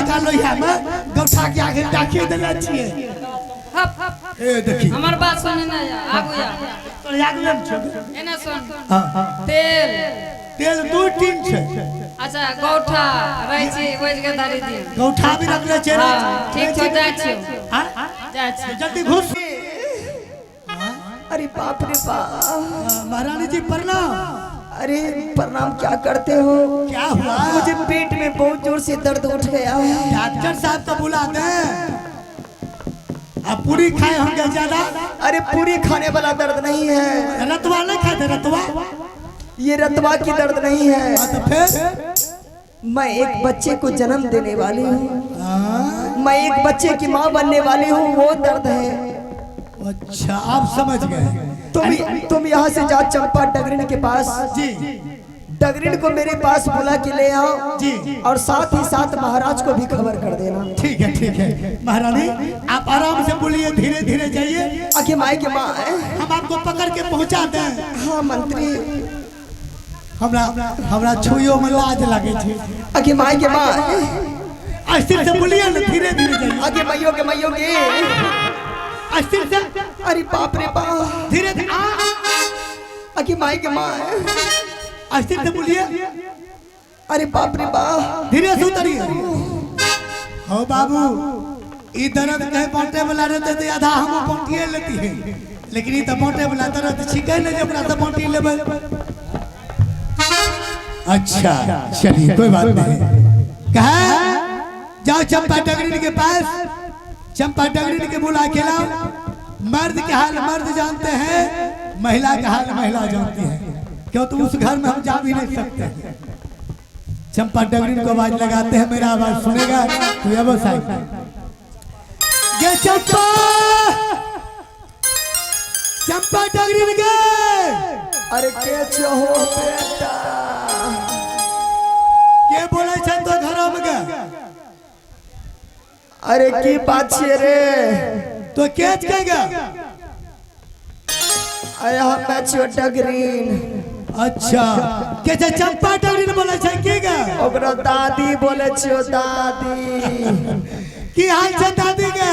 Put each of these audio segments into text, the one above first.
ललका लोहिया में गौठा के आगे डाकिए देना चाहिए। ए देखी हमार बात सुने ना आगु या तो याद लेम छ एना सुन। हां तेल तेल दू तीन छे। अच्छा गौठा रहै छी ओइ जगह धारी दी गौठा भी रखले छे। ठीक छ जा छी। हां जा छी जल्दी घुस। अरे बाप रे बाप। महारानी जी प्रणाम। अरे प्रणाम क्या करते हो? क्या हुआ? मुझे पेट में बहुत जोर से दर्द उठ गया है। डॉक्टर साहब को बुला दे। आप पूरी खाए होंगे ज्यादा। अरे पूरी खाने वाला दर्द नहीं है। रतवा नहीं खाते रतवा? ये रतवा की दर्द नहीं है। तो फिर मैं एक बच्चे को जन्म देने वाली हूँ। मैं एक बच्चे की माँ बनने वाली हूँ, वो दर्द है। अच्छा आप समझ गए। तुम यहाँ से जा चंपा डगरिन के पास जी। डगरिन को मेरे पास बुला के ले आओ जी। और साथ ही साथ महाराज को भी खबर कर देना। ठीक है महारानी आप आराम से बोलिए, धीरे धीरे जाइए। आगे माई के माँ हम आपको पकड़ के पहुँचा दें। हाँ मंत्री हमरा छुइयो में लाज लगे छे। आगे माई के माँ अस्थिर से बोलिए ना, धीरे धीरे जाइए। आगे मैयो के अस्थिर से। अरे बाप रे बाप। धीरे धीरे आगे माई के माँ अस्थिर से बोलिए। अरे बाप रे बाप। धीरे से उतरिए। हो बाबू ई दर्द कहे पहुंचे वाला रहते तो आधा हम पहुंचिए लेती है, लेकिन ई तो पहुंचे वाला दर्द छिके न जबरा से पहुंची लेबे। अच्छा चलिए कोई बात नहीं। कहा जाओ चंपा डगरिन के पास, चंपा डगरिन के बुला के लाओ। मर्द के हाल मर्द जानते हैं, महिला का हाल महिला जानती है। क्यों तो उस घर में हम जा भी नहीं सकते। चंपा डगरिन को आवाज लगाते हैं, मेरा आवाज सुनेगा तो ये बस आएगा। ये चंपा चंपा डगरिन के। अरे के हो बेटा? के बोले छे तो घर में के? अरे की बात छे रे? तो केच केगा? अरे हम बच्चो डगरिन। अच्छा के छे चंपा डगरिन बोले छे केगा? ओकरा दादी बोले छो दादी। की हाल छे दादी के?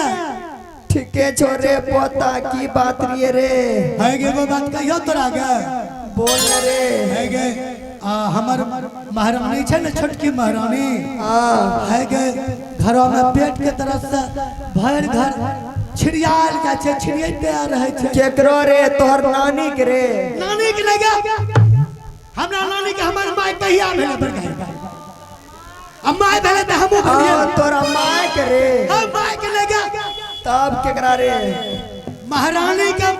ठीके छोरे पोता की बात रे रे। है गे वो बात कहियो तोरा के? बोल रे। है गे हमर महारानी छे न, छोटकी महारानी। हां है गे घरों में पेट के तरफ से भर घर छिड़ियाल का छे, छिड़िए पे आ रहे छे। केकरो रे? तोहर नानी के रे? नानी के लगे हमरा नानी के हमर माय कहिया भेले बड़का अम्मा भेले त हमहु भेलिए। तोरा माय के रे? हम माय के लगे तब केकरा रे? महारानी के ओ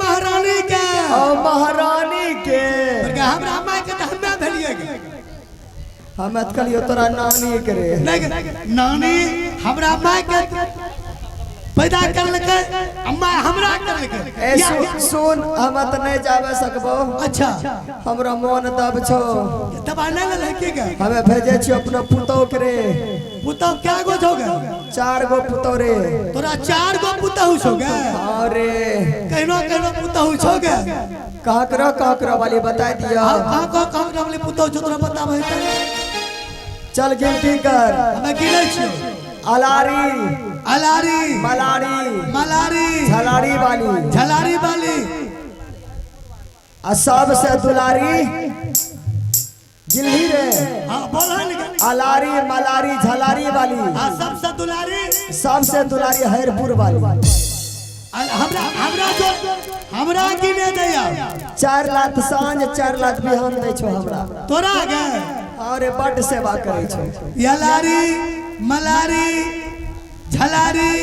महारानी के। बड़का हमरा माय के त हम्मे भेलिए गे। हम कलियो तोरा नानी के रे। नानी हमरा माय के पैदा करलकै, अम्मा हमरा करलकै। सुन हम त नहीं जावे सकबो। अच्छा हमरा मन दब छो। दबा ले लड़की के हमें भेजे छी अपना पुतौ के रे। पुतौ क्या गो छोगे? 4 गो पुतौ रे। तोरा 4 गो पुतौ छोगे? अरे कहनो पुतौ छोगे? कहाँ करो वाली बता दिया। कहाँ वाली पुतौ छो तोरा बताबै त? चल गिनती कर। हमें गिनै छियो। अलारी अलारी मलारी मलारी झलारी वाली सबसे दुलारी गिल्ली रे। हां बोला नहीं। अलारी मलारी झलारी वाली। हां सबसे दुलारी हैरपुर वाली। हमरा गिने दैया 4 लाख सांझ 4 लाख बिहान दै छो हमरा। तोरा गे अरे बड़ सेवा करे छो। यलारी मलारी झलारी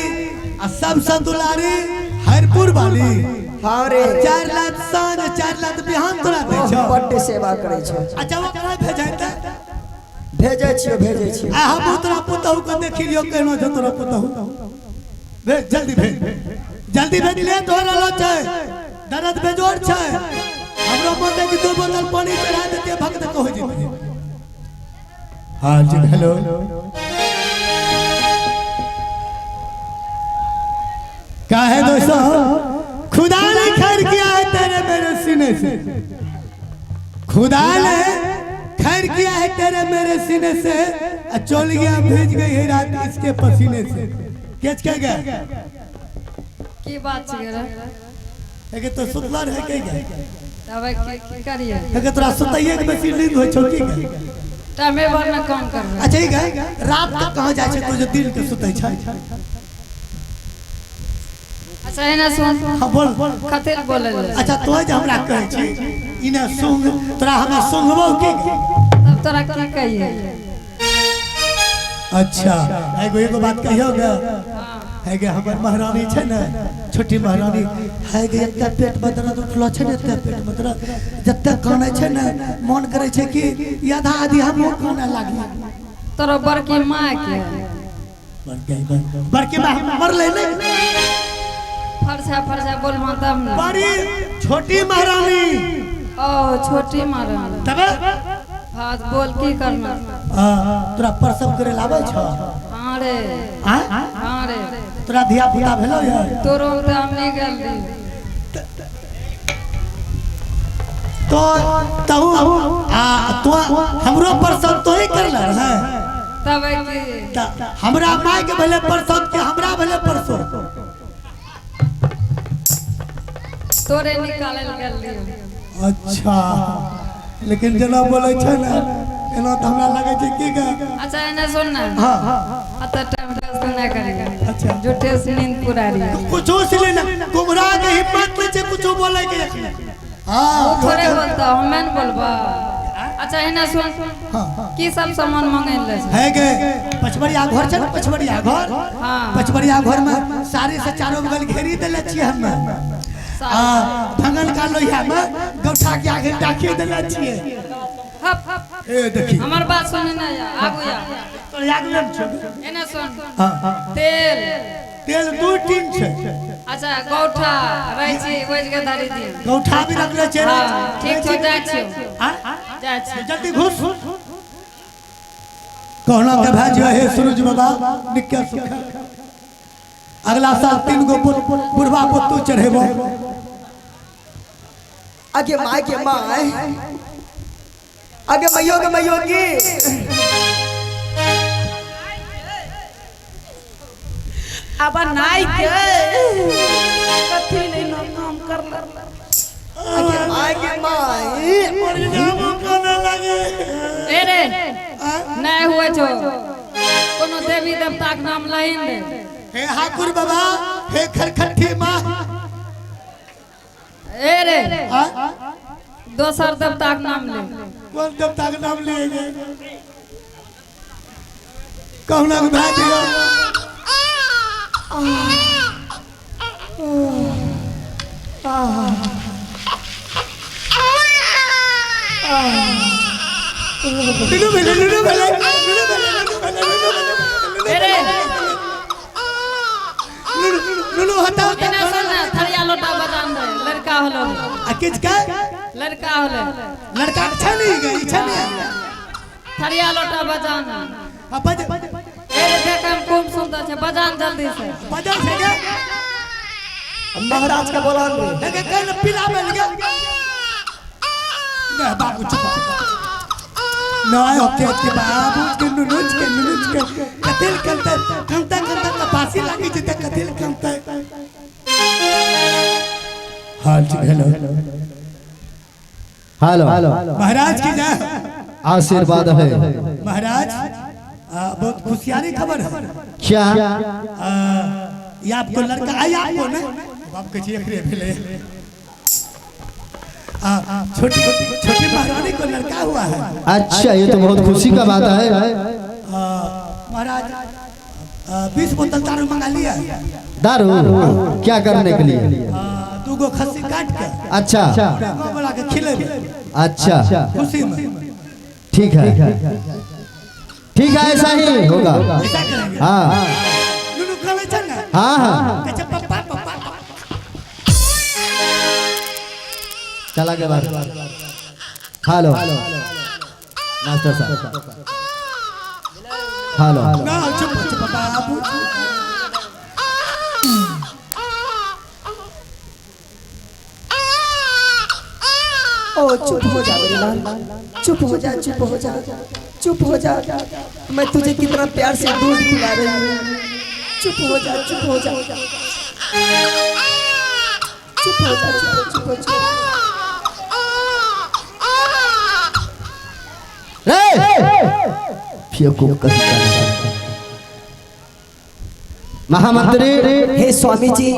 आ सबसे दुलारी हैरपुर वाली। हां रे 4 लाख सांझ 4 लाख बिहान तोरा दै छो। बड़ सेवा करे छो। अच्छा वो कहाँ भेजै त? भेजे छियो। आ हम तोरा पुतहु को देखि लियो केनो छ तोरा पुतहु। भेज जल्दी भेज ले तोरा लो छै दर्द बेजोर छै। हमरो बोलते कि 2 बोतल पानी चढ़ा देते भक्त को हो जेते। हां जी हेलो क्या है दोस्तों? खुदा ने खैर किया है तेरे मेरे सीने से, खुदा ने खैर खैर किया है तेरे मेरे सीने से, चोलियां भेज गई है रात इसके पसीने से। कैच क्या गया की बात छै रे? है तो सुतला रह के गया तब की करिए? है तोरा सुतइए के बेसी नींद होय छौ की गया? टाइमे भर में काम कर। अच्छा ही गया रात तक कहां जाय छै तू जो दिन के सुतै छै? अच्छा एना सुन। हां बोल कते बोले? अच्छा तो जे हमरा कहै छी इने सुन, तोरा हम सुनबो की? तब तोरा की कहिए? अच्छा एगो बात कहियो गे, है गे हमर महारानी छै ना, छोटी महारानी है गे, एते पेट में दर्द उठलो छै ने, एते पेट में दर्द जते काने छै ना, मन करे छै कि आधा आधी हमो काने लागी। तोरा बड़की मां के बड़की मां मरले नहीं? फरसा बोल मां तब ना। बड़ी छोटी महारानी। ओ छोटी महारानी तब हां बोल की करना? तोरा प्रसव करे लाबै छ? हां रे। हां रे। तोरा धिया पुता भेलो है? तोरो त हम नहीं गेल दी तो तहु तो हमरो प्रसव तो ही करला है। तब की हमरा माय के भले प्रसव के हमरा भले प्रसव तोरे निकालल गेल दी। अच्छा लेकिन जना बोले छै ना एना त हमरा लागे छै की गे। अच्छा एने सुन ना। हां अत टाइम वेस्ट ना करेगा। अच्छा झूठे से नींद पूरा रही कुछो से लेना गुमरा के हिम्मत में से कुछो बोले के। हां थोड़े बोलता हमें न बोलबा। अच्छा एने सुन। हां की सब सामान मांगैल ले है गे पचवरिया घर छै ना, पचवरिया घर। हां पचवरिया घर में साड़ी से चारों बगल घेरी देले छियै हम। भंगल का लोहिया में गौठा के आगे डाके देले छियै। ए देखी हमर बात सुन ना या आगु या तो याद न छ। एने सुन। हां तेल दू तीन छै। अच्छा गौठा रहै छी ओइ के धारी दी। गौठा भी रखले छै। हां ठीक छै जा छी। हां जा छी जल्दी घुस। कहना के भाज हे सूरज बाबा निक्के सुख। अगला साल 3 गो बुढ़वा पुत्तू चढ़ेबो। आगे माय के माय, आगे मैयो के मैयो की। अब नाई के कथी नहीं नो काम कर ल। आगे माय के माय मर जाबो काने लागे। ए रे नहीं हुए छो कोनो देवी देवता के नाम लहिन दे। हे हाकुर बाबा, हे खरखट्टी माँ। ए रे दोसर देवता के नाम ले। कौन देवता के नाम ले गे? कहना के भाग दियो। नुनु हटाओ एना सुन ना थरिया लोटा बजान दे। लड़का होलो आ किछ का लड़का होलो लड़का अच्छा नहीं गई अच्छा नहीं। थरिया लोटा बजान। अब बज ए रे देख हम खूब सुंदर छे बजान जल्दी से। बजा से गे महाराज का बोलान दे। लगे कल पिला में लगे ना बाबू चुप ना ओके के बाबू के नुनुच के कतिल कंता कपासी लागी जते कतिल कंता। हाल हेलो हेलो महाराज की जय आशीर्वाद है महाराज। बहुत खुशियारी खबर है। क्या? ये आपको लड़का आई आपको ना बाप के जी एकरे भेले। छोटी छोटी महारानी को लड़का हुआ है। अच्छा ये तो बहुत खुशी का बात है। महाराज 20 बोतल दारू मंगा लिया। दारू क्या करने के लिए? 2 गो खस्सी काट के अच्छा बड़ा के खिले। अच्छा खुशी में ठीक है ठीक है ऐसा ही होगा। ऐसा करेंगे। हाँ नुनु करे छ ना। हाँ हाँ अच्छा पप्पा पप्पा चला के बाद हेलो मास्टर साहब हेलो ना चुप चुप बाबू। ओ चुप हो जा बेटा। लाल चुप हो जा, चुप हो जा, चुप हो जा। मैं तुझे कितना प्यार से दूध पिला रही हूँ। चुप हो जा, चुप हो जा, चुप हो जा, चुप हो जा। महामंत्री, हे स्वामी जी,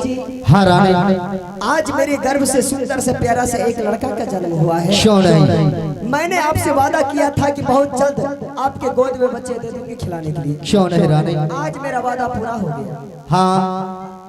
हाँ रानी, आज मेरे गर्भ से सुंदर से प्यारा से एक लड़का का जन्म हुआ है। क्यों नहीं? मैंने आपसे वादा किया था कि बहुत जल्द आपके गोद में बच्चे दे दूंगी खिलाने के लिए। क्यों नहीं रानी? आज मेरा वादा पूरा हो गया। हाँ